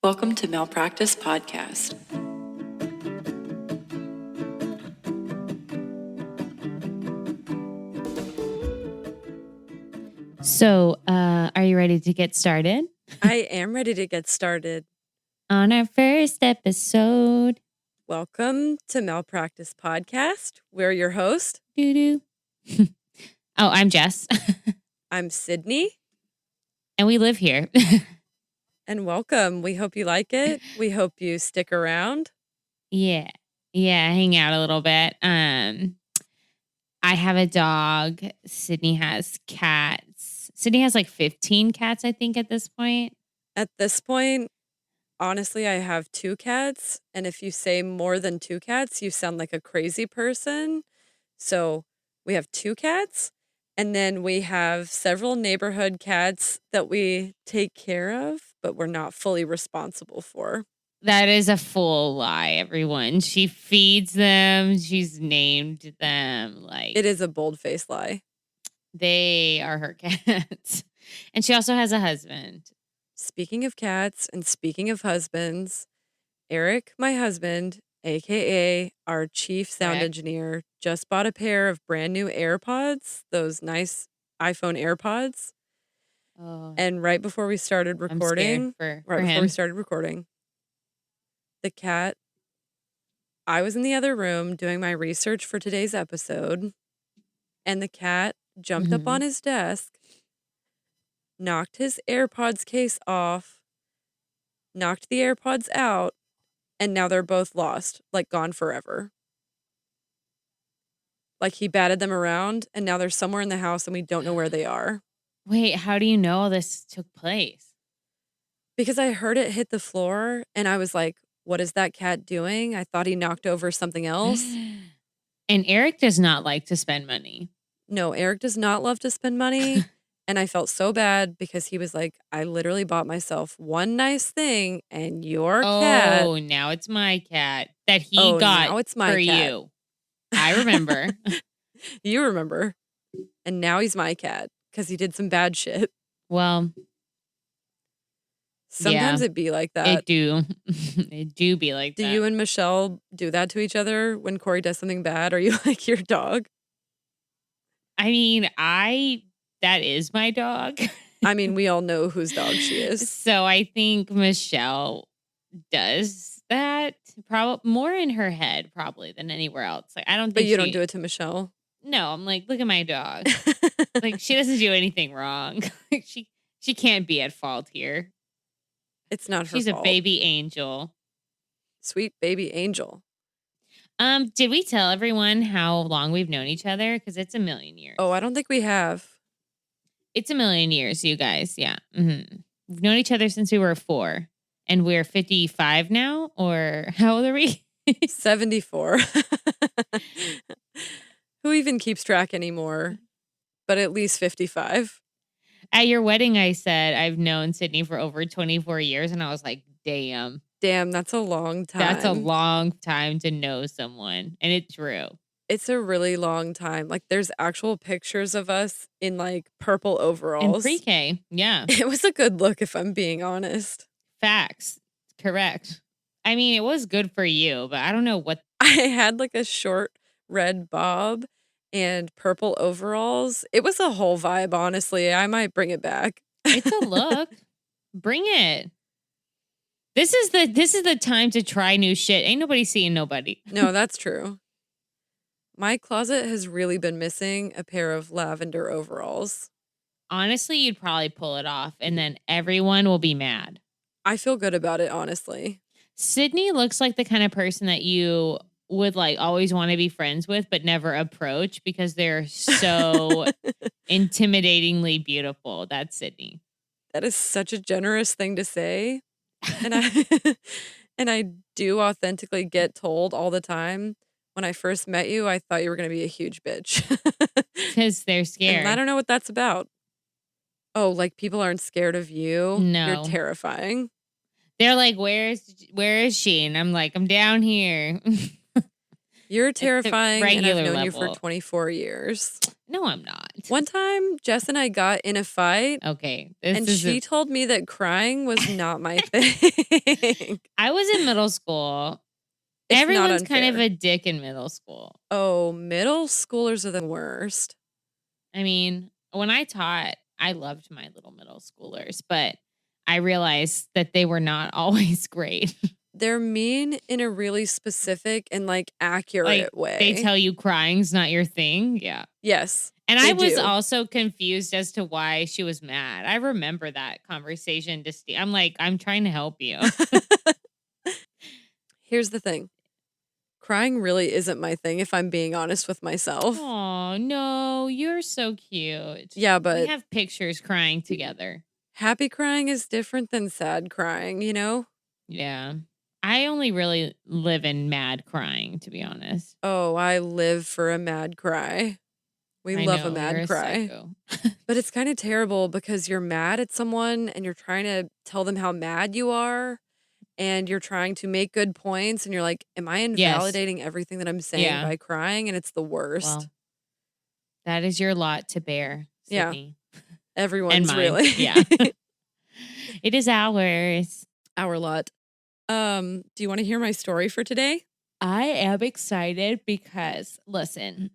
Welcome to Malpractice Podcast. So, are you ready to get started? I am ready to get started. On our first episode. Welcome to Malpractice Podcast. We're your host. Doo-doo. Oh, I'm Jess. I'm Sydney. And we live here. And welcome. We hope you like it. We hope you stick around. Yeah, hang out a little bit. I have a dog. Sydney has cats. Sydney has like 15 cats, I think, at this point. At this point, honestly, I have 2 cats. And if you say more than 2 cats, you sound like a crazy person. So we have 2 cats. And then we have several neighborhood cats that we take care of, but we're not fully responsible for. That is a full lie, everyone. She feeds them. She's named them. Like, It is a bold-faced lie. They are her cats. And she also has a husband. Speaking of cats and speaking of husbands, Eric, my husband, aka our chief sound Correct. engineer, just bought a pair of brand new AirPods, those nice iPhone AirPods. Oh, And right before we started I'm recording, scared for him. The cat, I was in the other room doing my research for today's episode, and the cat jumped up on his desk, knocked his AirPods case off, knocked the AirPods out, and now they're both lost, like gone forever. Like he batted them around, and now they're somewhere in the house and we don't know where they are. Wait, how do you know all this took place? Because I heard it hit the floor, and I was like, what is that cat doing? I thought he knocked over something else. And Eric does not like to spend money. No, Eric does not love to spend money. And I felt so bad because he was like, I literally bought myself one nice thing, and your cat. Oh, now it's my cat that he now got it's my for cat. you. I remember. You remember. And now he's my cat because he did some bad shit. Well, sometimes it be like that. It do. It do be like that. Do you and Michelle do that to each other when Corey does something bad? Are you like your dog? I mean, that is my dog. I mean, we all know whose dog she is. So I think Michelle does that probably more in her head probably than anywhere else. Like I don't think But you don't do it to Michelle. No, I'm like, look at my dog. Like she doesn't do anything wrong. She can't be at fault here. It's not her fault. She's a baby angel. Sweet baby angel. Did we tell everyone how long we've known each other? Because it's a million years. Oh, I don't think we have. It's a million years, you guys. Yeah. Mm-hmm. We've known each other since we were 4. And we're 55 now? Or how old are we? 74. Who even keeps track anymore? But at least 55. At your wedding, I said I've known Sydney for over 24 years. And I was like, damn. Damn, that's a long time. That's a long time to know someone. And it's true. It's a really long time. Like there's actual pictures of us in like purple overalls. In pre-K, yeah. It was a good look if I'm being honest. Facts. Correct. I mean, it was good for you, but I don't know what. I had like a short red bob and purple overalls. It was a whole vibe, honestly. I might bring it back. It's a look. Bring it. This is the time to try new shit. Ain't nobody seeing nobody. No, that's true. My closet has really been missing a pair of lavender overalls. Honestly, you'd probably pull it off and then everyone will be mad. I feel good about it, honestly. Sydney looks like the kind of person that you would like always want to be friends with, but never approach because they're so intimidatingly beautiful. That's Sydney. That is such a generous thing to say. And I do authentically get told all the time, when I first met you, I thought you were going to be a huge bitch. Because they're scared. And I don't know what that's about. Oh, like people aren't scared of you? No. You're terrifying. They're like, where is she? And I'm like, I'm down here. You're It's the terrifying, and I've regular known you for level. 24 years. No, I'm not. One time, Jess and I got in a fight, Okay. and she told me that crying was not my thing. I was in middle school. It's not Everyone's kind of unfair. a dick in middle school. Oh, middle schoolers are the worst. I mean, when I taught, I loved my little middle schoolers, but I realized that they were not always great. They're mean in a really specific and, like, accurate Like, way. they tell you crying's not your thing. Yeah. Yes, And they I was do. also confused as to why she was mad. I remember that conversation. I'm like, I'm trying to help you. Here's the thing. Crying really isn't my thing, if I'm being honest with myself. Oh, no, you're so cute. Yeah, We but have pictures crying together. happy crying is different than sad crying, you know? Yeah. I only really live in mad crying, to be honest. Oh, I live for a mad cry. We I love a know, mad you're a cry. psycho. But it's kind of terrible because you're mad at someone and you're trying to tell them how mad you are and you're trying to make good points and you're like, am I Yes. invalidating everything that I'm saying Yeah. by crying? And it's the worst. Well, that is your lot to bear, Yeah. Sydney. And Everyone's mine. really. Yeah. It is ours. Our lot. Do you want to hear my story for today? I am excited because, listen,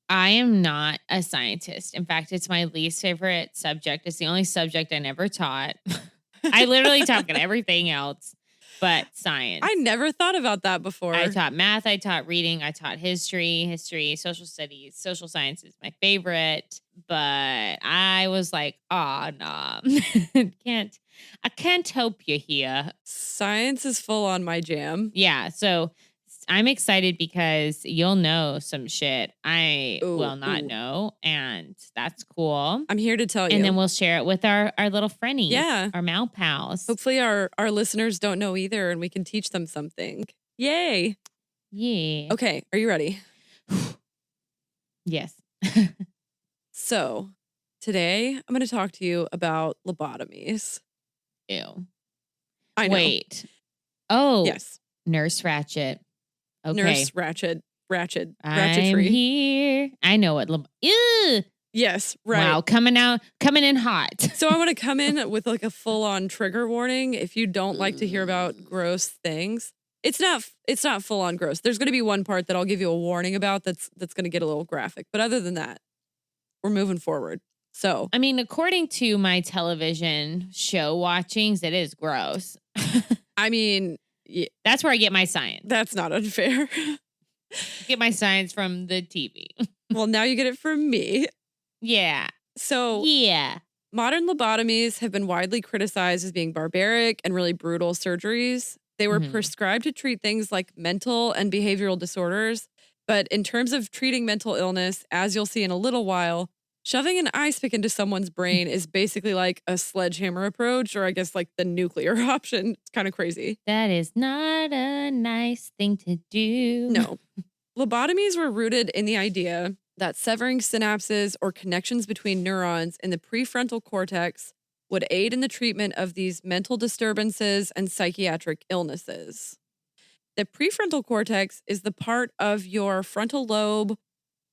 I am not a scientist. In fact, it's my least favorite subject. It's the only subject I never taught. I literally taught everything else but science. I never thought about that before. I taught math, I taught reading, I taught history, social studies, social science is my favorite. But I was like, oh, nah, I can't help you here. Science is full on my jam. Yeah, so I'm excited because you'll know some shit I will not know, and that's cool. I'm here to tell you. And then we'll share it with our little friendies. Yeah. Our Mal pals. Hopefully our listeners don't know either and we can teach them something. Yay. Yeah. Okay, are you ready? Yes. So, today I'm going to talk to you about lobotomies. Ew. I know. Wait. Oh. Yes. Nurse Ratchet. Okay. Nurse Ratchet. I'm Ratchetry. here. I know what. Ew. Yes, right. Wow, coming in hot. So I want to come in with like a full-on trigger warning. If you don't like to hear about gross things, it's not full-on gross. There's going to be one part that I'll give you a warning about that's going to get a little graphic. But other than that, we're moving forward. So, I mean, according to my television show watchings, it is gross. I mean, yeah, that's where I get my science. That's not unfair. Get my science from the TV. Well, now you get it from me. Yeah. So, yeah. Modern lobotomies have been widely criticized as being barbaric and really brutal surgeries. They were prescribed to treat things like mental and behavioral disorders. But in terms of treating mental illness, as you'll see in a little while, shoving an ice pick into someone's brain is basically like a sledgehammer approach, or I guess like the nuclear option. It's kind of crazy. That is not a nice thing to do. No. Lobotomies were rooted in the idea that severing synapses or connections between neurons in the prefrontal cortex would aid in the treatment of these mental disturbances and psychiatric illnesses. The prefrontal cortex is the part of your frontal lobe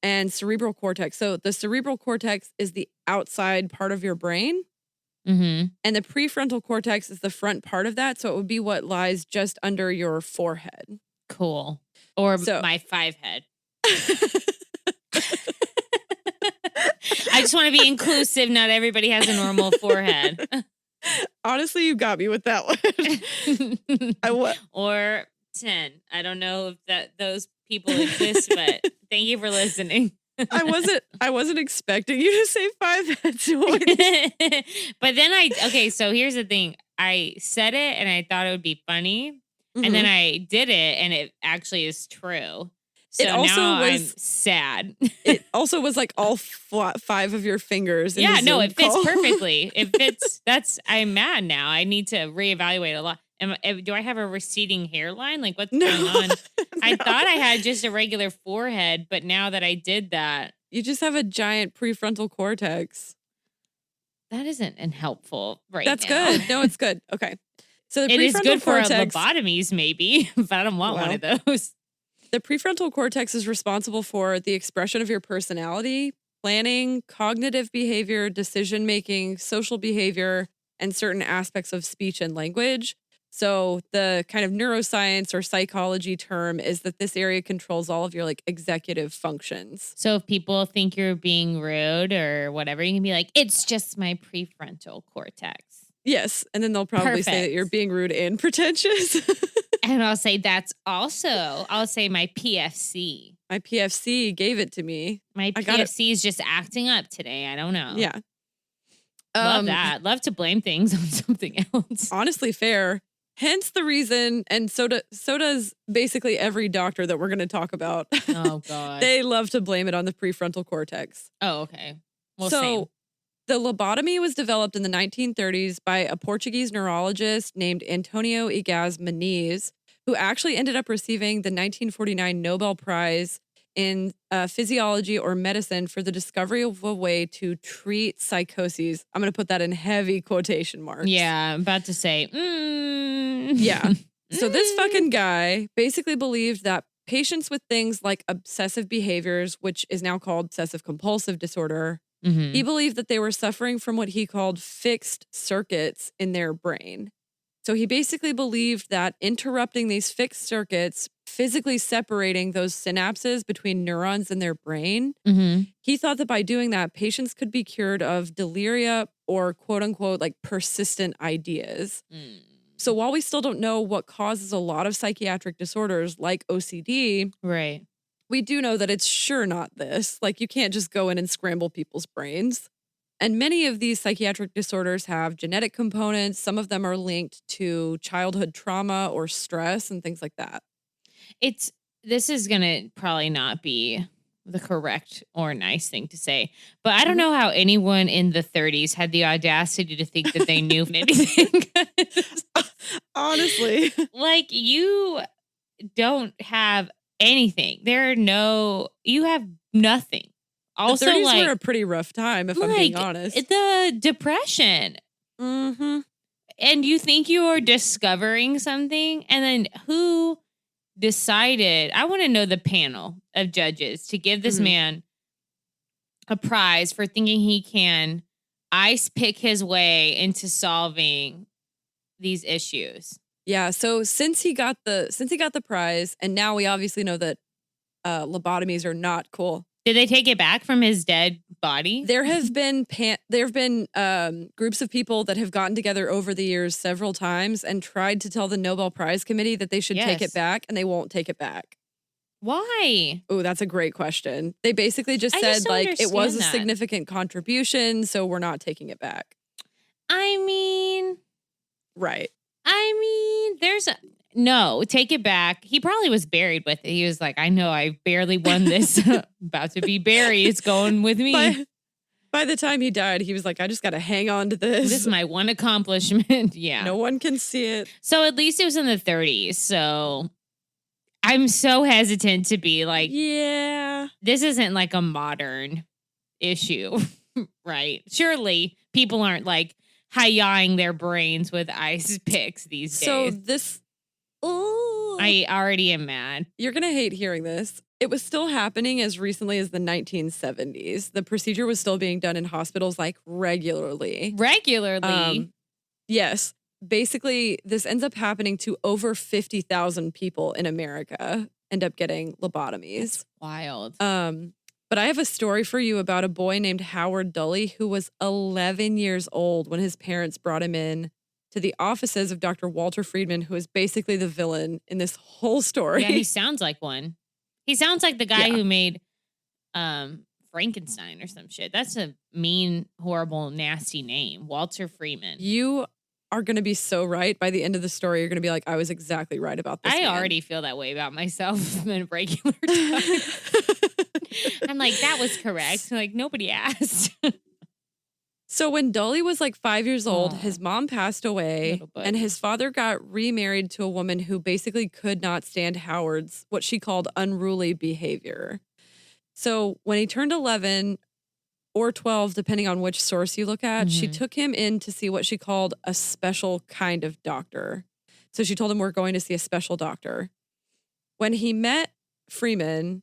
and cerebral cortex. So the cerebral cortex is the outside part of your brain. Mm-hmm. And the prefrontal cortex is the front part of that. So it would be what lies just under your forehead. Cool. Or my five head. I just want to be inclusive. Not everybody has a normal forehead. Honestly, you got me with that one. Or 10. I don't know if those people exist, but thank you for listening. I wasn't expecting you to say 5 heads. But then so here's the thing. I said it and I thought it would be funny. Mm-hmm. And then I did it and it actually is true. So I'm sad. It also was like all 5 of your fingers. Yeah, no, it fits perfectly. It fits. I'm mad now. I need to reevaluate a lot. Do I have a receding hairline? Like, what's going on? No. I thought I had just a regular forehead, but now that I did that. You just have a giant prefrontal cortex. That isn't helpful right That's now. Good. No, it's good. Okay. So it is good cortex, for lobotomies, maybe, but I don't want one of those. The prefrontal cortex is responsible for the expression of your personality, planning, cognitive behavior, decision making, social behavior, and certain aspects of speech and language. So the kind of neuroscience or psychology term is that this area controls all of your like executive functions. So if people think you're being rude or whatever, you can be like, it's just my prefrontal cortex. Yes. And then they'll probably say that you're being rude and pretentious. And I'll say I'll say my PFC. My PFC gave it to me. My PFC is just acting up today. I don't know. Yeah. Love that. Love to blame things on something else. Honestly, fair. Hence the reason, and so does basically every doctor that we're going to talk about. Oh, God. They love to blame it on the prefrontal cortex. Oh, okay. Well, so same. The lobotomy was developed in the 1930s by a Portuguese neurologist named Antonio Egas Muniz, who actually ended up receiving the 1949 Nobel Prize in physiology or medicine for the discovery of a way to treat psychoses. I'm going to put that in heavy quotation marks. Yeah, I'm about to say, Yeah. So this fucking guy basically believed that patients with things like obsessive behaviors, which is now called obsessive compulsive disorder, he believed that they were suffering from what he called fixed circuits in their brain. So he basically believed that interrupting these fixed circuits, physically separating those synapses between neurons in their brain, he thought that by doing that, patients could be cured of deliria or quote unquote like persistent ideas. So while we still don't know what causes a lot of psychiatric disorders like OCD, right, we do know that it's sure not this. Like you can't just go in and scramble people's brains. And many of these psychiatric disorders have genetic components. Some of them are linked to childhood trauma or stress and things like that. This is going to probably not be the correct or nice thing to say, but I don't know how anyone in the 30s had the audacity to think that they knew anything. Honestly. Like you don't have anything. You have nothing. Also, the 30s were a pretty rough time, if I'm being honest. The depression. And you think you are discovering something, and then who decided? I want to know the panel of judges to give this man a prize for thinking he can ice pick his way into solving these issues. Yeah. So since he got the prize, and now we obviously know that lobotomies are not cool. Did they take it back from his dead body? There have been groups of people that have gotten together over the years several times and tried to tell the Nobel Prize Committee that they should take it back, and they won't take it back. Why? Oh, that's a great question. They basically just said like it was a significant contribution, so we're not taking it back. I mean, right. No, take it back. He probably was buried with it. He was like, I know I barely won this. About to be buried. It's going with me. By the time he died, he was like, I just got to hang on to this. This is my one accomplishment. Yeah. No one can see it. So at least it was in the 30s. So I'm so hesitant to be like, yeah, this isn't like a modern issue, right? Surely people aren't like hi-yahing their brains with ice picks these days. So this... Ooh. I already am mad. You're going to hate hearing this. It was still happening as recently as the 1970s. The procedure was still being done in hospitals like regularly. Yes. Basically, this ends up happening to over 50,000 people in America end up getting lobotomies. That's wild. But I have a story for you about a boy named Howard Dully who was 11 years old when his parents brought him in to the offices of Dr. Walter Friedman, who is basically the villain in this whole story. Yeah, he sounds like one. He sounds like the guy who made Frankenstein or some shit. That's a mean, horrible, nasty name. Walter Friedman. You are going to be so right. By the end of the story, you're going to be like, I was exactly right about this. I already feel that way about myself in regular time. I'm like, that was correct. Like, nobody asked. So when Dully was like 5 years old, his mom passed away and his father got remarried to a woman who basically could not stand Howard's, what she called unruly behavior. So when he turned 11 or 12, depending on which source you look at, she took him in to see what she called a special kind of doctor. So she told him, we're going to see a special doctor. When he met Freeman,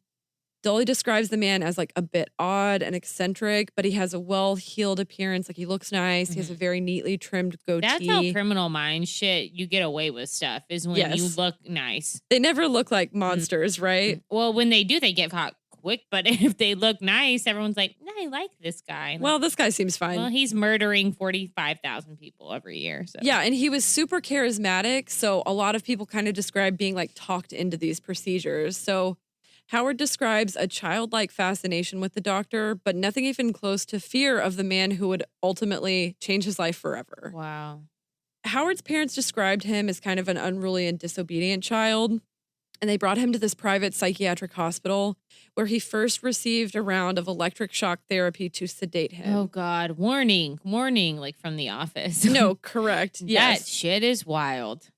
Dolly describes the man as like a bit odd and eccentric, but he has a well-heeled appearance. Like he looks nice. He has a very neatly trimmed That's how goatee. Criminal Minds shit you get away with stuff is when you Yes. look nice. They never look like monsters, right? Well, when they do, they get caught quick. But if they look nice, everyone's like, "No, I like this guy." Like, Well, this guy seems fine. well, he's murdering 45,000 people every year. So. Yeah, and he was super charismatic. So a lot of people kind of describe being like talked into these procedures. So Howard describes a childlike fascination with the doctor, but nothing even close to fear of the man who would ultimately change his life forever. Wow. Howard's parents described him as kind of an unruly and disobedient child, and they brought him to this private psychiatric hospital where he first received a round of electric shock therapy to sedate him. Oh, God. Warning, like from The Office. No, correct. Yes. That shit is wild.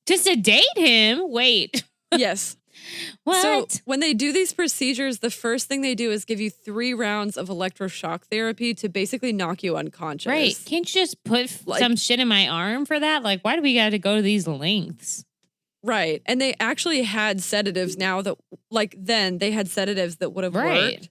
To sedate him? Wait. Yes. What? So when they do these procedures, the first thing they do is give you 3 rounds of electroshock therapy to basically knock you unconscious. Right. Can't you just put some shit in my arm for that? Like, why do we got to go to these lengths? Right. And they actually had sedatives now that, like then, they had sedatives that would have worked,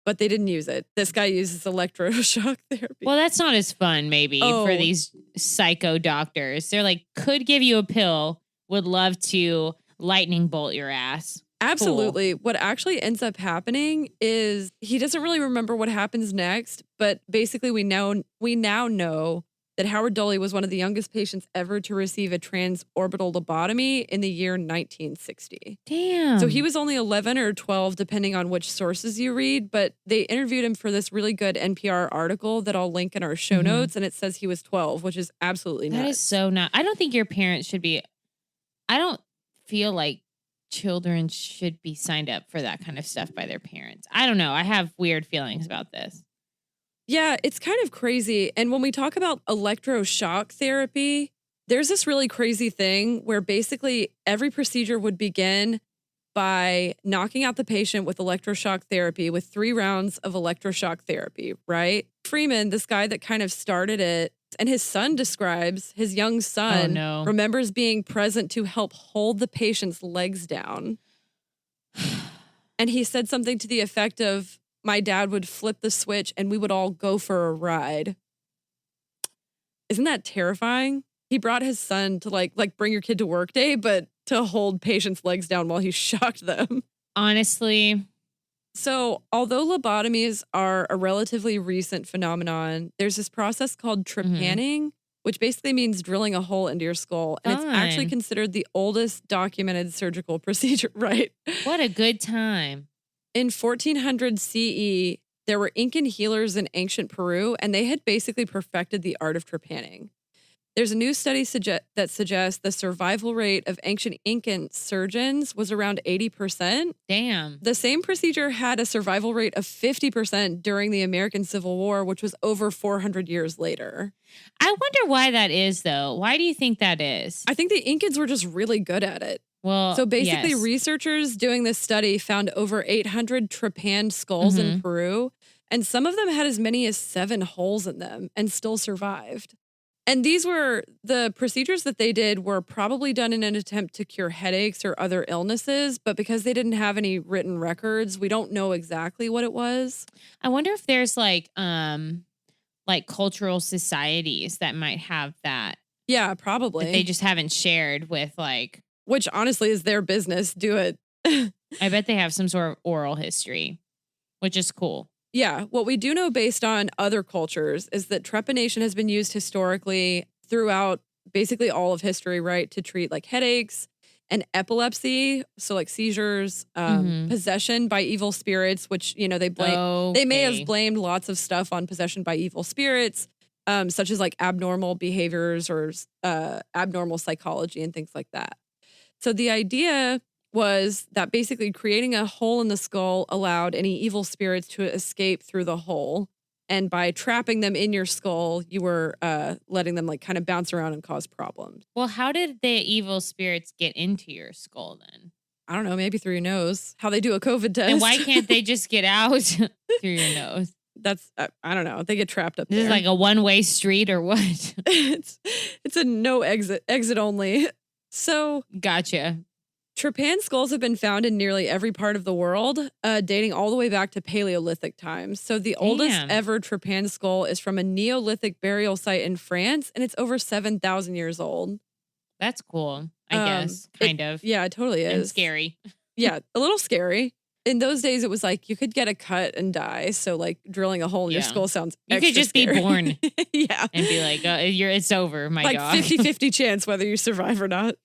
but they didn't use it. This guy uses electroshock therapy. Well, that's not as fun, maybe, for these psycho doctors. They're like, could give you a pill, would love to lightning bolt your ass. Absolutely. Cool. What actually ends up happening is he doesn't really remember what happens next, but basically we now know that Howard Dolly was one of the youngest patients ever to receive a transorbital lobotomy in the year 1960. Damn. So he was only 11 or 12, depending on which sources you read, but they interviewed him for this really good NPR article that I'll link in our show notes, and it says he was 12, which is absolutely nuts. That is so nuts. I don't think your parents should be, I don't feel like children should be signed up for that kind of stuff by their parents. I don't know. I have weird feelings about this. Yeah, it's kind of crazy. And when we talk about electroshock therapy, there's this really crazy thing where basically every procedure would begin by knocking out the patient with electroshock therapy with 3 rounds of electroshock therapy, right? Freeman, this guy that kind of started it, and his son describes, his young son remembers being present to help hold the patient's legs down. And he said something to the effect of, my dad would flip the switch and we would all go for a ride. Isn't that terrifying? He brought his son to like bring your kid to work day, but to hold patients' legs down while he shocked them. Honestly. So although lobotomies are a relatively recent phenomenon, there's this process called trepanning, which basically means drilling a hole into your skull. And it's actually considered the oldest documented surgical procedure, right? What a good time. In 1400 CE, there were Incan healers in ancient Peru, and they had basically perfected the art of trepanning. There's a new study that suggests the survival rate of ancient Incan surgeons was around 80%. Damn. The same procedure had a survival rate of 50% during the American Civil War, which was over 400 years later. I wonder why that is, though. Why do you think that is? I think the Incans were just really good at it. Well, so basically, researchers doing this study found over 800 trepanned skulls in Peru, and some of them had as many as 7 holes in them and still survived. And these were the procedures that they did were probably done in an attempt to cure headaches or other illnesses, but because they didn't have any written records, we don't know exactly what it was. I wonder if there's like cultural societies that might have that. Yeah, probably. That they just haven't shared with like. Which honestly is their business. Do it. I bet they have some sort of oral history, which is cool. Yeah. What we do know based on other cultures is that trepanation has been used historically throughout basically all of history, right? To treat like headaches and epilepsy. So like seizures, possession by evil spirits, which, you know, they blame, they may have blamed lots of stuff on possession by evil spirits, such as like abnormal behaviors or abnormal psychology and things like that. So the idea was that basically creating a hole in the skull allowed any evil spirits to escape through the hole. And by trapping them in your skull, you were letting them like kind of bounce around and cause problems. Well, how did the evil spirits get into your skull then? I don't know, maybe through your nose. How they do a COVID test. And why can't they just get out through your nose? That's, I don't know. They get trapped up there. This is like a one-way street or what? It's a no exit only. So gotcha. Trepan skulls have been found in nearly every part of the world, dating all the way back to Paleolithic times. So the oldest Damn. ever Trepan skull is from a Neolithic burial site in France, and it's over 7,000 years old. That's cool, I guess. Kind of. Yeah, it totally is. And scary. Yeah, a little scary. In those days, it was like you could get a cut and die. So, like, drilling a hole in your skull sounds You extra could just scary. be born. Yeah. And be like, it's over, my like dog. 50-50 chance whether you survive or not.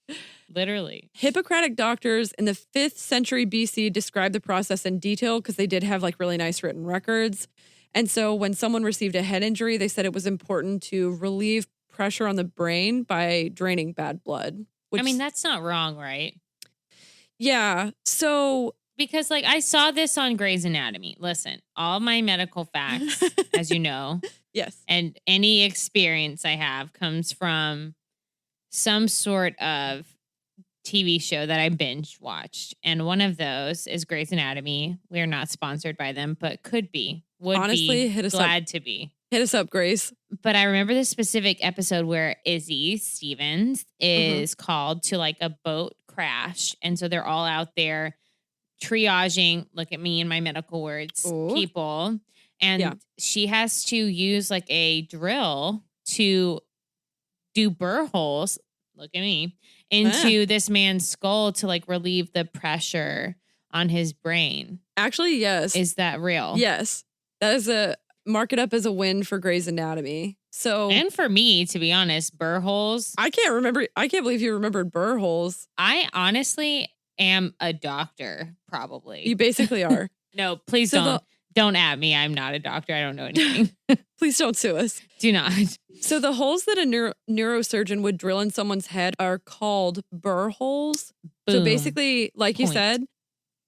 Literally. Hippocratic doctors in the 5th century BC described the process in detail because they did have like really nice written records. And so when someone received a head injury, they said it was important to relieve pressure on the brain by draining bad blood. I mean, that's not wrong, right? Yeah. So because like I saw this on Grey's Anatomy. Listen, all my medical facts, as you know, yes, and any experience I have comes from some sort of TV show that I binge watched. And one of those is Grey's Anatomy. We're not sponsored by them, but could be. Honestly, be hit us glad up. To be. Hit us up, Grace. But I remember this specific episode where Izzy Stevens is called to like a boat crash. And so they're all out there triaging, look at me and my medical words, people. And she has to use like a drill to do burr holes, look at me, into this man's skull to like relieve the pressure on his brain. Actually, yes. Is that real? Yes. That is mark it up as a win for Grey's Anatomy. So, and for me, to be honest, burr holes. I can't believe you remembered burr holes. I honestly am a doctor, probably. You basically are. No, please don't at me. I'm not a doctor. I don't know anything. Please don't sue us. Do not. So the holes that a neurosurgeon would drill in someone's head are called burr holes. Boom. So basically, like you said,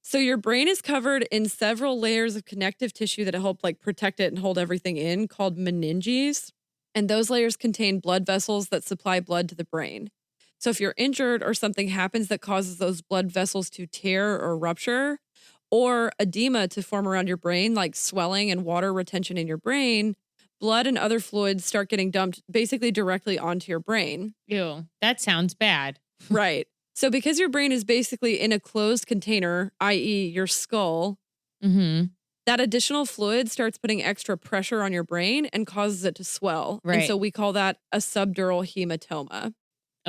so your brain is covered in several layers of connective tissue that help like protect it and hold everything in, called meninges. And those layers contain blood vessels that supply blood to the brain. So if you're injured or something happens that causes those blood vessels to tear or rupture, or edema to form around your brain, like swelling and water retention in your brain, blood and other fluids start getting dumped basically directly onto your brain. Ew, that sounds bad. Right. So because your brain is basically in a closed container, i.e. your skull, that additional fluid starts putting extra pressure on your brain and causes it to swell. Right. And so we call that a subdural hematoma.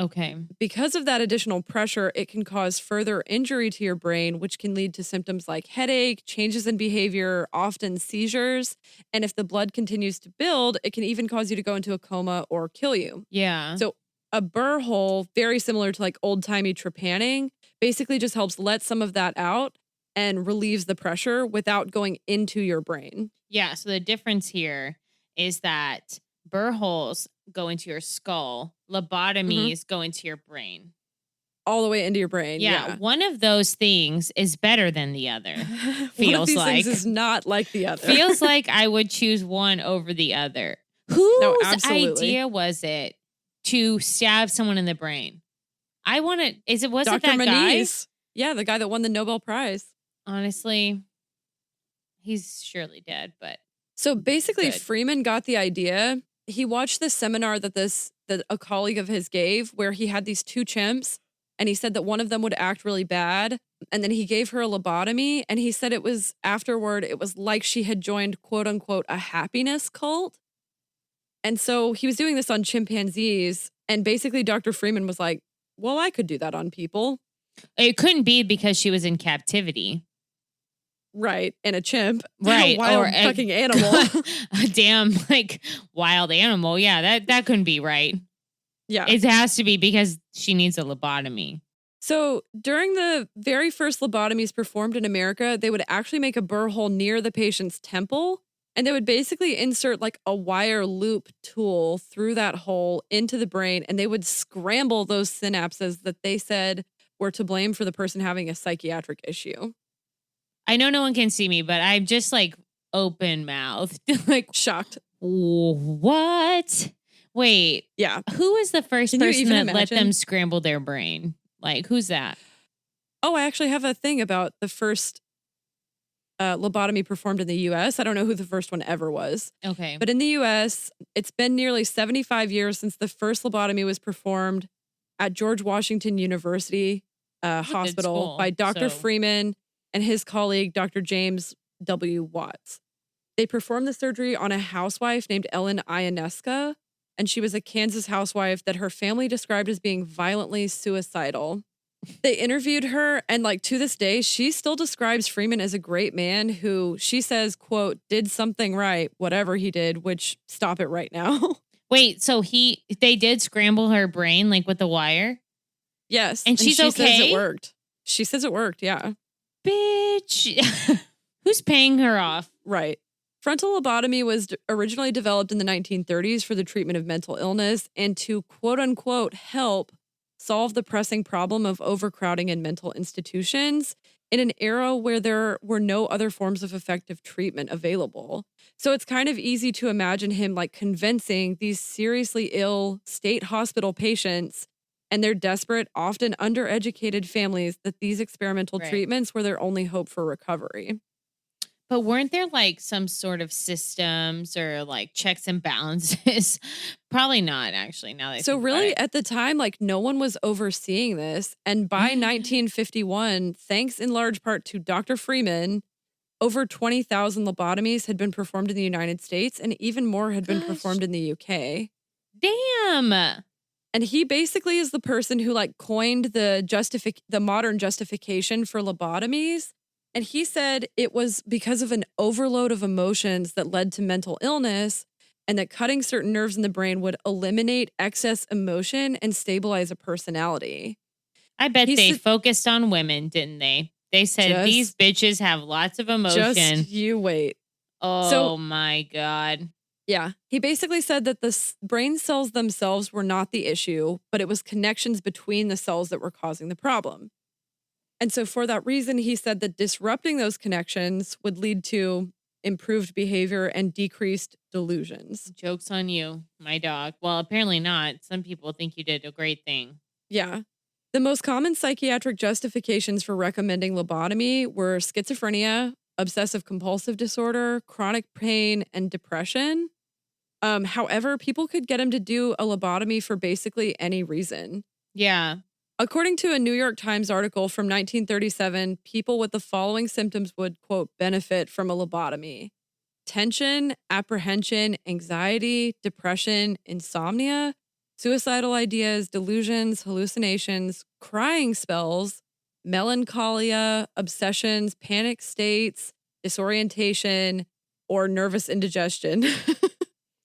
Okay. Because of that additional pressure, it can cause further injury to your brain, which can lead to symptoms like headache, changes in behavior, often seizures. And if the blood continues to build, it can even cause you to go into a coma or kill you. Yeah. So a burr hole, very similar to like old-timey trepanning, basically just helps let some of that out and relieves the pressure without going into your brain. Yeah. So the difference here is that burr holes go into your skull. Lobotomies go into your brain. All the way into your brain. Yeah. One of those things is better than the other. Feels one of these like things is not like the other. Feels like I would choose one over the other. Whose idea was it to stab someone in the brain? Was it that guy? Yeah, the guy that won the Nobel Prize. Honestly, he's surely dead, but so basically Freeman got the idea. He watched this seminar that a colleague of his gave where he had these two chimps and he said that one of them would act really bad. And then he gave her a lobotomy and he said it was like she had joined quote unquote a happiness cult. And so he was doing this on chimpanzees and basically Dr. Freeman was like, well, I could do that on people. It couldn't be because she was in captivity. Right. And a chimp. Right. A wild fucking animal. A damn wild animal. Yeah, that couldn't be right. Yeah. It has to be because she needs a lobotomy. So during the very first lobotomies performed in America, they would actually make a burr hole near the patient's temple. And they would basically insert like a wire loop tool through that hole into the brain. And they would scramble those synapses that they said were to blame for the person having a psychiatric issue. I know no one can see me, but I'm just like open mouthed, like shocked. What? Wait. Yeah. Who is the first person that let them scramble their brain? Like, who's that? Oh, I actually have a thing about the first lobotomy performed in the U.S. I don't know who the first one ever was. Okay. But in the U.S., it's been nearly 75 years since the first lobotomy was performed at George Washington University It's a good Hospital by school. Dr. So Freeman and his colleague, Dr. James W. Watts. They performed the surgery on a housewife named Ellen Ioneska, and she was a Kansas housewife that her family described as being violently suicidal. They interviewed her, and like to this day, she still describes Freeman as a great man who she says, quote, did something right, whatever he did, which stop it right now. wait, so they did scramble her brain like with the wire? Yes, And and she's she says it okay? worked. She says it worked, yeah. Bitch. Who's paying her off? Right. Frontal lobotomy was originally developed in the 1930s for the treatment of mental illness and to quote unquote help solve the pressing problem of overcrowding in mental institutions in an era where there were no other forms of effective treatment available. So it's kind of easy to imagine him like convincing these seriously ill state hospital patients and their desperate, often undereducated families that these experimental Right. treatments were their only hope for recovery. But weren't there like some sort of systems or like checks and balances? Probably not, actually, now that I So think about really it. at the time, like no one was overseeing this. And by 1951, thanks in large part to Dr. Freeman, over 20,000 lobotomies had been performed in the United States and even more had been Gosh, performed in the UK. damn. And he basically is the person who like coined the modern justification for lobotomies. And he said it was because of an overload of emotions that led to mental illness and that cutting certain nerves in the brain would eliminate excess emotion and stabilize a personality. I bet He they said focused on women, didn't they? They said these just bitches have lots of just emotion. you wait. So Oh my God. yeah, he basically said that the brain cells themselves were not the issue, but it was connections between the cells that were causing the problem. And so, for that reason, he said that disrupting those connections would lead to improved behavior and decreased delusions. Joke's on you, my dog. Well, apparently not. Some people think you did a great thing. Yeah. The most common psychiatric justifications for recommending lobotomy were schizophrenia, obsessive compulsive disorder, chronic pain, and depression. However, people could get him to do a lobotomy for basically any reason. Yeah. According to a New York Times article from 1937, people with the following symptoms would, quote, benefit from a lobotomy: tension, apprehension, anxiety, depression, insomnia, suicidal ideas, delusions, hallucinations, crying spells, melancholia, obsessions, panic states, disorientation, or nervous indigestion.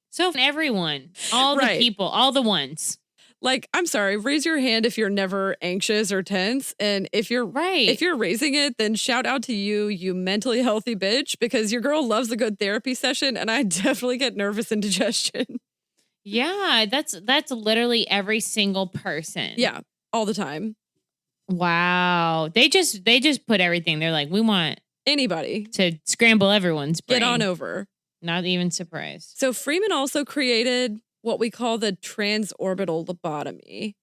So everyone, all the Right. people, all the ones. Like, I'm sorry, raise your hand if you're never anxious or tense. And if Right. you're raising it, then shout out to you, you mentally healthy bitch, because your girl loves a good therapy session and I definitely get nervous indigestion. Yeah, that's literally every single person. Yeah, all the time. Wow. They just put everything. They're like, we want Anybody, to scramble everyone's brain. get on over. Not even surprised. So Freeman also created what we call the transorbital lobotomy,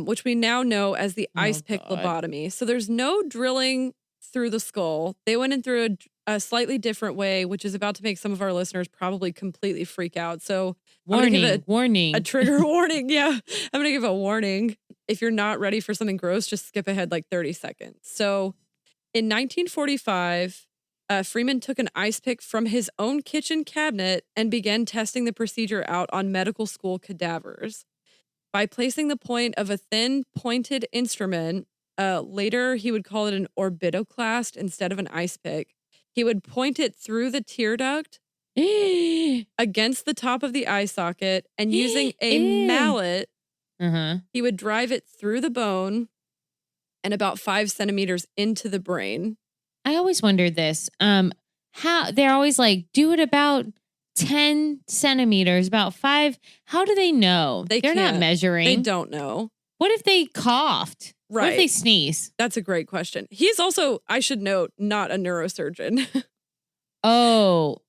which we now know as the ice pick God. lobotomy. So there's no drilling through the skull. They went in through a slightly different way, which is about to make some of our listeners probably completely freak out. So I'm gonna give Warning. a trigger warning. Yeah, I'm going to give a warning. If you're not ready for something gross, just skip ahead like 30 seconds. So in 1945, Freeman took an ice pick from his own kitchen cabinet and began testing the procedure out on medical school cadavers. By placing the point of a thin, pointed instrument, later he would call it an orbitoclast instead of an ice pick, he would point it through the tear duct against the top of the eye socket, and using a mallet, he would drive it through the bone and about 5 centimeters into the brain. I always wondered this. How they're always like, do it about 10 centimeters, about 5. How do they know? They're not can't. measuring. They don't know. What if they coughed? What if they Right. sneeze? That's a great question. He's also, I should note, not a neurosurgeon. Oh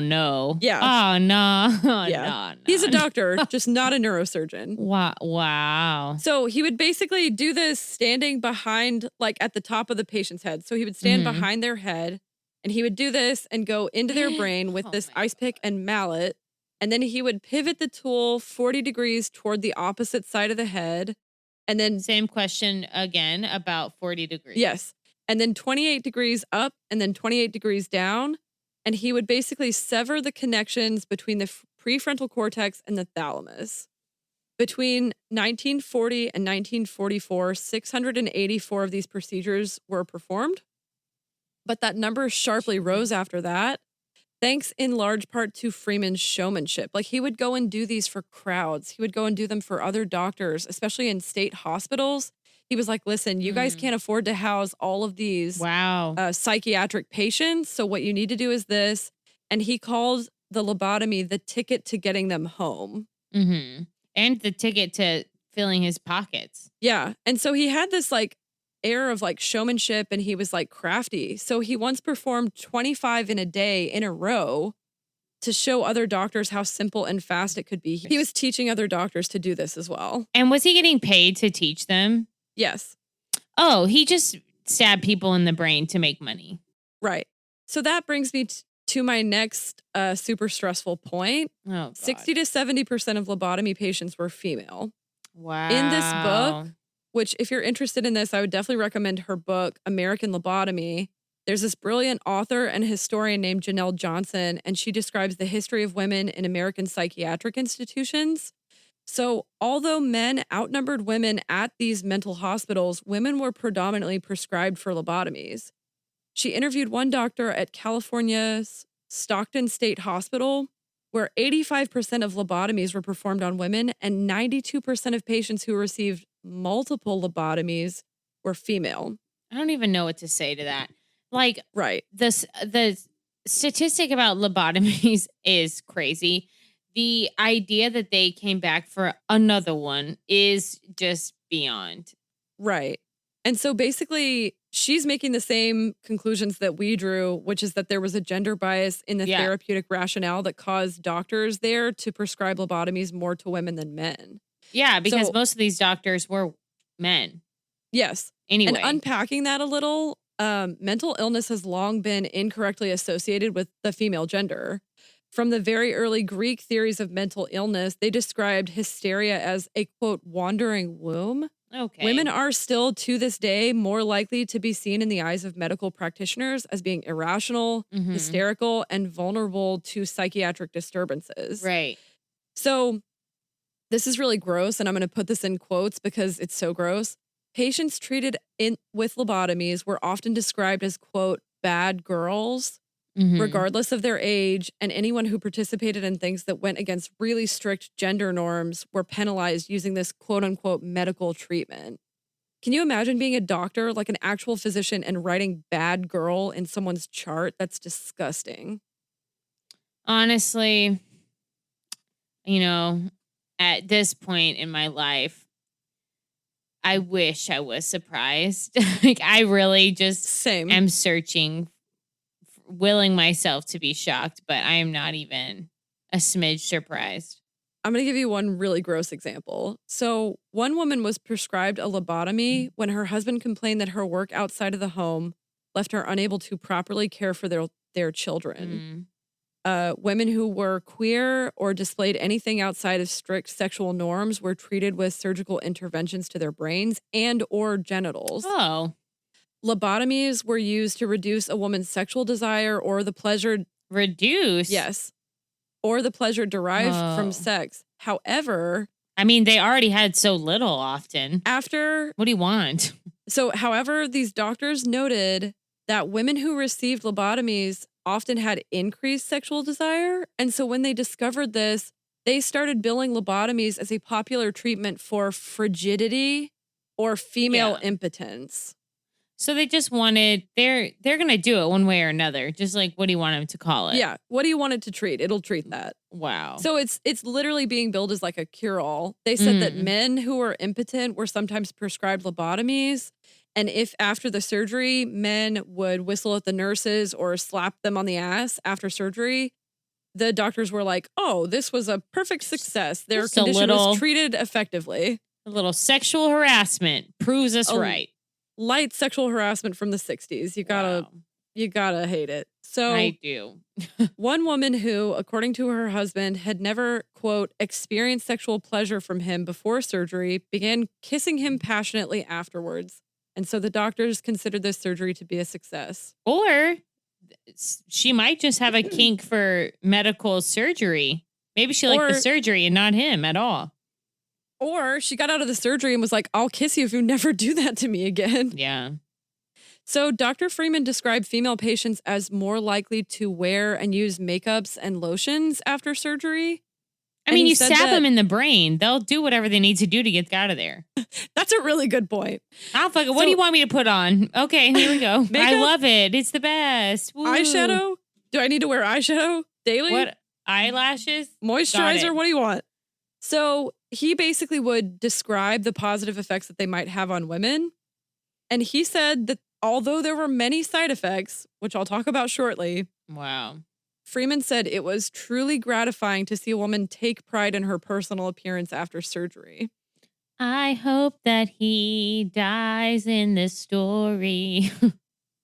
no. Yeah. Oh no. Yeah. No. He's a doctor, just not a neurosurgeon. Wow. So he would basically do this standing behind, like at the top of the patient's head. So he would stand Mhm. behind their head and he would do this and go into their brain with Oh this my ice pick and mallet. And then he would pivot the tool 40 degrees toward the opposite side of the head. And then Same question again about 40 degrees. yes. And then 28 degrees up and then 28 degrees down. And he would basically sever the connections between the prefrontal cortex and the thalamus. Between 1940 and 1944, 684 of these procedures were performed. But that number sharply rose after that, thanks in large part to Freeman's showmanship. Like, he would go and do these for crowds. He would go and do them for other doctors, especially in state hospitals. He was like, listen, you guys can't afford to house all of these psychiatric patients. So what you need to do is this. And he called the lobotomy the ticket to getting them home. Mm-hmm. And the ticket to filling his pockets. Yeah. And so he had this like air of like showmanship, and he was like crafty. So he once performed 25 in a day in a row to show other doctors how simple and fast it could be. He was teaching other doctors to do this as well. And was he getting paid to teach them? Yes. Oh, he just stabbed people in the brain to make money. Right. So that brings me to my next super stressful point. Oh, God. 60 to 70% of lobotomy patients were female. Wow. In this book, which if you're interested in this, I would definitely recommend her book, American Lobotomy. There's this brilliant author and historian named Jenell Johnson, and she describes the history of women in American psychiatric institutions. So although men outnumbered women at these mental hospitals, women were predominantly prescribed for lobotomies. She interviewed one doctor at California's Stockton State Hospital, where 85% of lobotomies were performed on women, and 92% of patients who received multiple lobotomies were female. I don't even know what to say to that. Like, right. The statistic about lobotomies is crazy. The idea that they came back for another one is just beyond. Right. And so basically, she's making the same conclusions that we drew, which is that there was a gender bias in the therapeutic rationale that caused doctors there to prescribe lobotomies more to women than men. Yeah, because most of these doctors were men. Yes. Anyway. And unpacking that a little, mental illness has long been incorrectly associated with the female gender. From the very early Greek theories of mental illness, they described hysteria as a, quote, wandering womb. Okay. Women are still, to this day, more likely to be seen in the eyes of medical practitioners as being irrational, hysterical, and vulnerable to psychiatric disturbances. Right. So this is really gross, and I'm going to put this in quotes because it's so gross. Patients treated with lobotomies were often described as, quote, bad girls, regardless of their age, and anyone who participated in things that went against really strict gender norms were penalized using this quote unquote medical treatment. Can you imagine being a doctor, like an actual physician, and writing bad girl in someone's chart? That's disgusting. Honestly, at this point in my life, I wish I was surprised. Like, I really just am searching, willing myself to be shocked, but I am not even a smidge surprised. I'm going to give you one really gross example. So one woman was prescribed a lobotomy when her husband complained that her work outside of the home left her unable to properly care for their children. Women who were queer or displayed anything outside of strict sexual norms were treated with surgical interventions to their brains and or genitals. Oh. Lobotomies were used to reduce a woman's sexual desire or the pleasure... Reduce? Yes. Or the pleasure derived from sex. However... I mean, they already had so little often. After... What do you want? So, however, these doctors noted that women who received lobotomies often had increased sexual desire. And so when they discovered this, they started billing lobotomies as a popular treatment for frigidity or female impotence. So they just wanted, they're going to do it one way or another. Just like, what do you want them to call it? Yeah. What do you want it to treat? It'll treat that. Wow. So it's literally being billed as like a cure-all. They said that men who were impotent were sometimes prescribed lobotomies. And if after the surgery, men would whistle at the nurses or slap them on the ass after surgery, the doctors were like, oh, this was a perfect success. Their condition was treated effectively. A little sexual harassment proves us right. Light sexual harassment from the 60s. You gotta hate it. So I do. one woman who, according to her husband, had never, quote, experienced sexual pleasure from him before surgery, began kissing him passionately afterwards. And so the doctors considered this surgery to be a success. Or she might just have a kink for medical surgery. Maybe she liked the surgery and not him at all. Or she got out of the surgery and was like, I'll kiss you if you never do that to me again. Yeah. So Dr. Freeman described female patients as more likely to wear and use makeups and lotions after surgery. I mean, you stab them in the brain. They'll do whatever they need to do to get out of there. That's a really good point. I'll fuck it. What do you want me to put on? Okay, here we go. I love it. It's the best. Woo. Eyeshadow? Do I need to wear eyeshadow daily? What? Eyelashes? Moisturizer? What do you want? So he basically would describe the positive effects that they might have on women. And he said that although there were many side effects, which I'll talk about shortly. Wow. Freeman said it was truly gratifying to see a woman take pride in her personal appearance after surgery. I hope that he dies in this story.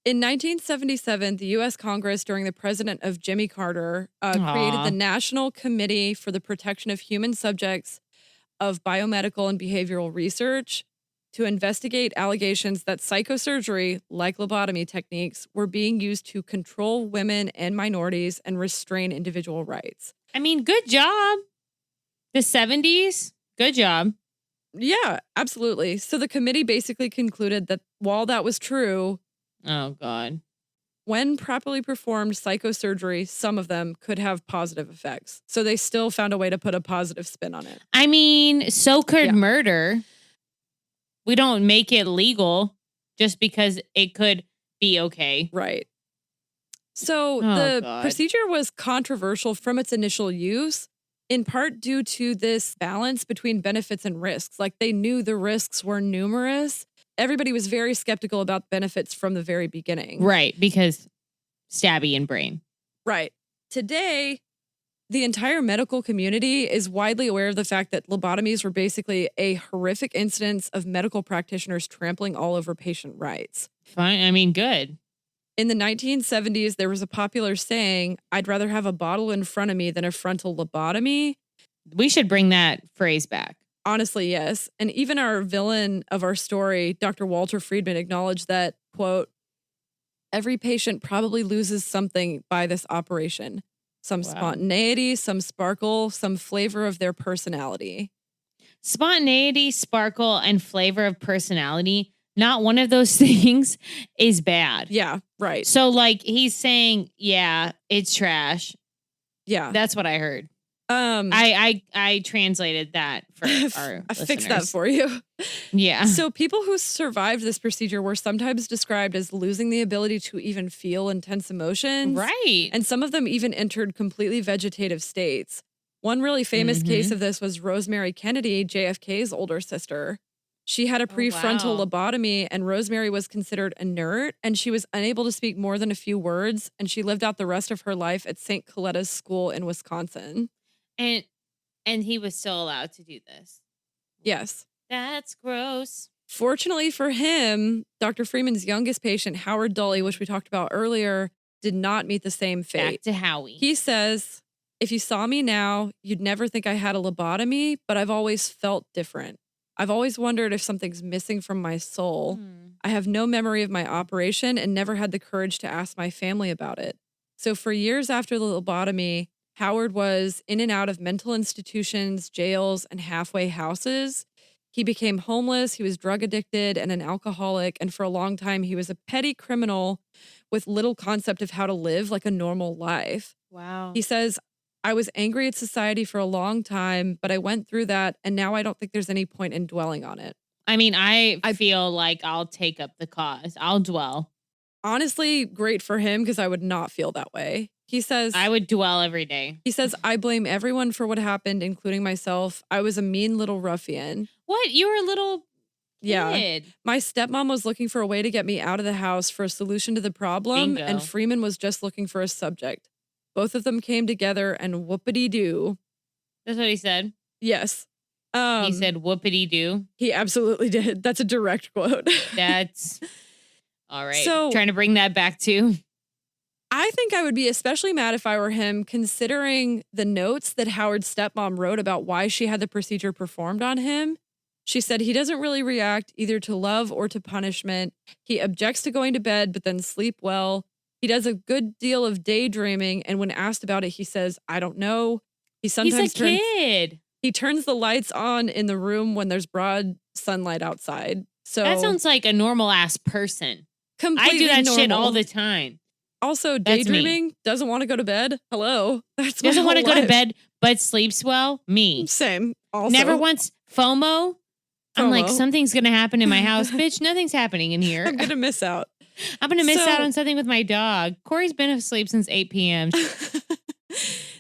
In 1977, the U.S. Congress, during the president of Jimmy Carter, created the National Committee for the Protection of Human Subjects of Biomedical and Behavioral Research to investigate allegations that psychosurgery, like lobotomy techniques, were being used to control women and minorities and restrain individual rights. I mean, good job. The 70s, good job. Yeah, absolutely. So the committee basically concluded that while that was true, oh God, when properly performed psychosurgery, some of them could have positive effects. So they still found a way to put a positive spin on it. I mean, so could murder. We don't make it legal just because it could be okay. Right. So the procedure was controversial from its initial use, in part due to this balance between benefits and risks. Like they knew the risks were numerous. Everybody was very skeptical about benefits from the very beginning. Right, because stabby in brain. Right. Today, the entire medical community is widely aware of the fact that lobotomies were basically a horrific instance of medical practitioners trampling all over patient rights. Fine. I mean, good. In the 1970s, there was a popular saying, I'd rather have a bottle in front of me than a frontal lobotomy. We should bring that phrase back. Honestly, yes. And even our villain of our story, Dr. Walter Friedman, acknowledged that, quote, every patient probably loses something by this operation. Some spontaneity, some sparkle, some flavor of their personality. Spontaneity, sparkle, and flavor of personality. Not one of those things is bad. Yeah, right. So, like, he's saying, yeah, it's trash. Yeah. That's what I heard. I translated that for our I fixed that for you. Yeah. So people who survived this procedure were sometimes described as losing the ability to even feel intense emotions. Right. And some of them even entered completely vegetative states. One really famous case of this was Rosemary Kennedy, JFK's older sister. She had a prefrontal lobotomy, and Rosemary was considered inert, and she was unable to speak more than a few words, and she lived out the rest of her life at St. Coletta's School in Wisconsin. And he was still allowed to do this. Yes. That's gross. Fortunately for him, Dr. Freeman's youngest patient, Howard Dully, which we talked about earlier, did not meet the same fate. Back to Howie. He says, if you saw me now, you'd never think I had a lobotomy, but I've always felt different. I've always wondered if something's missing from my soul. I have no memory of my operation and never had the courage to ask my family about it. So for years after the lobotomy, Howard was in and out of mental institutions, jails, and halfway houses. He became homeless, he was drug addicted and an alcoholic, and for a long time he was a petty criminal with little concept of how to live like a normal life. Wow. He says, I was angry at society for a long time, but I went through that, and now I don't think there's any point in dwelling on it. I mean, I feel like I'll take up the cause. I'll dwell. Honestly, great for him, because I would not feel that way. He says, I would dwell every day. He says, I blame everyone for what happened, including myself. I was a mean little ruffian. What? You were a little kid. Yeah. My stepmom was looking for a way to get me out of the house for a solution to the problem, Bingo. and Freeman was just looking for a subject. Both of them came together and whoopity-doo. That's what he said? Yes. He said whoopity-doo? He absolutely did. That's a direct quote. That's... All right. So, trying to bring that back to... I think I would be especially mad if I were him, considering the notes that Howard's stepmom wrote about why she had the procedure performed on him. She said he doesn't really react either to love or to punishment. He objects to going to bed, but then sleep well. He does a good deal of daydreaming, and when asked about it, he says, I don't know. He's a kid. He turns the lights on in the room when there's broad sunlight outside. So that sounds like a normal ass person. Completely I do that normal. shit all the time. Also, daydreaming, doesn't want to go to bed. Hello. That's doesn't want to go to bed, but sleeps well. Me. Same. Also. Never once FOMO. I'm like, something's going to happen in my house. Bitch, nothing's happening in here. I'm going to miss out. I'm going to miss out on something with my dog. Corey's been asleep since 8 p.m.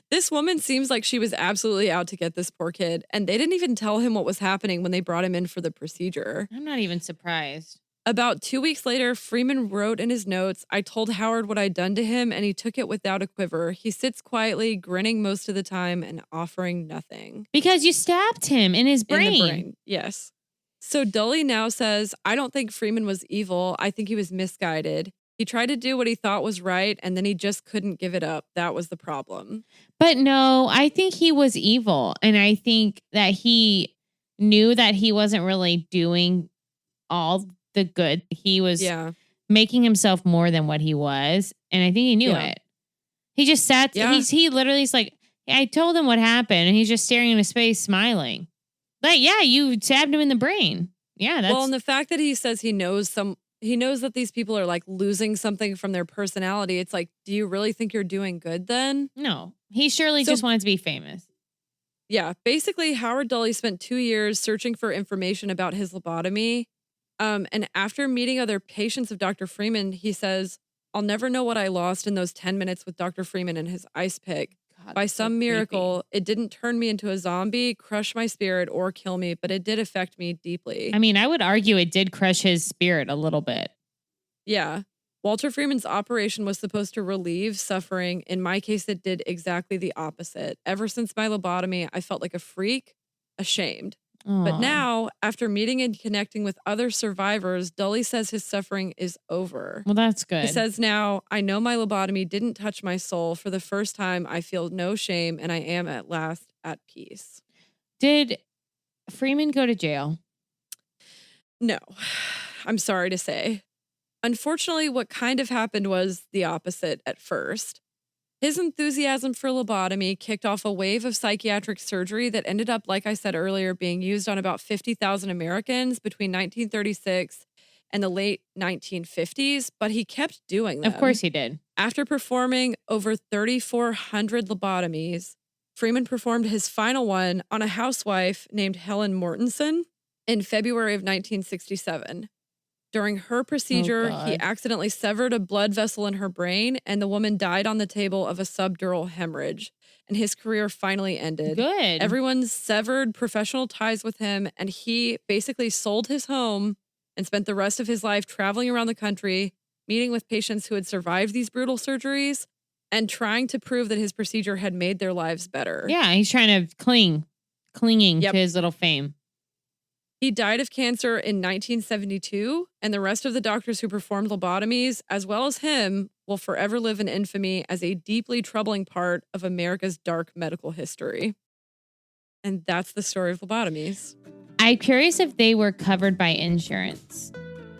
This woman seems like she was absolutely out to get this poor kid, and they didn't even tell him what was happening when they brought him in for the procedure. I'm not even surprised. About 2 weeks later, Freeman wrote in his notes, I told Howard what I'd done to him, and he took it without a quiver. He sits quietly, grinning most of the time, and offering nothing. Because you stabbed him in his brain. In the brain, yes. So Dully now says, I don't think Freeman was evil. I think he was misguided. He tried to do what he thought was right, and then he just couldn't give it up. That was the problem. But no, I think he was evil. And I think that he knew that he wasn't really doing all the good. He was making himself more than what he was. And I think he knew it. He just sat. He literally is like, I told him what happened. And he's just staring into space, smiling. Like, yeah, you stabbed him in the brain. Yeah. That's... Well, and the fact that he says he knows that these people are like losing something from their personality. It's like, do you really think you're doing good then? No, he surely just wanted to be famous. Yeah. Basically, Howard Dully spent 2 years searching for information about his lobotomy. And after meeting other patients of Dr. Freeman, he says, I'll never know what I lost in those 10 minutes with Dr. Freeman and his ice pick. God, by some miracle, it didn't turn me into a zombie, crush my spirit, or kill me, but it did affect me deeply. I mean, I would argue it did crush his spirit a little bit. Yeah. Walter Freeman's operation was supposed to relieve suffering. In my case, it did exactly the opposite. Ever since my lobotomy, I felt like a freak, ashamed. Aww. But now, after meeting and connecting with other survivors, Dully says his suffering is over. Well, that's good. He says now, I know my lobotomy didn't touch my soul. For the first time, I feel no shame, and I am at last at peace. Did Freeman go to jail? No, I'm sorry to say. Unfortunately, what kind of happened was the opposite at first. His enthusiasm for lobotomy kicked off a wave of psychiatric surgery that ended up, like I said earlier, being used on about 50,000 Americans between 1936 and the late 1950s, but he kept doing them. Of course he did. After performing over 3,400 lobotomies, Freeman performed his final one on a housewife named Helen Mortensen in February of 1967. During her procedure, he accidentally severed a blood vessel in her brain, and the woman died on the table of a subdural hemorrhage, and his career finally ended. Good. Everyone severed professional ties with him, and he basically sold his home and spent the rest of his life traveling around the country, meeting with patients who had survived these brutal surgeries, and trying to prove that his procedure had made their lives better. Yeah, he's trying to clinging to his little fame. He died of cancer in 1972, and the rest of the doctors who performed lobotomies, as well as him, will forever live in infamy as a deeply troubling part of America's dark medical history. And that's the story of lobotomies. I'm curious if they were covered by insurance,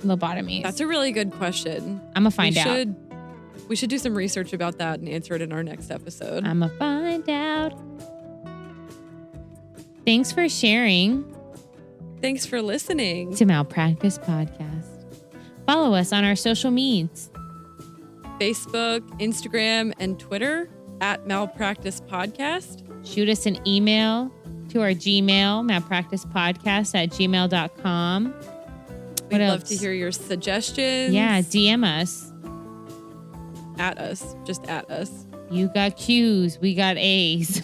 lobotomies. That's a really good question. I'm going to find out. We should do some research about that and answer it in our next episode. I'm going to find out. Thanks for sharing. Thanks for listening to Malpractice Podcast. Follow us on our social medias. Facebook, Instagram, and Twitter at Malpractice Podcast. Shoot us an email to our Gmail, malpracticepodcast@gmail.com. We'd love to hear your suggestions. Yeah, DM us. At us. Just at us. You got Q's. We got A's.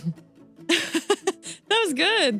That was good.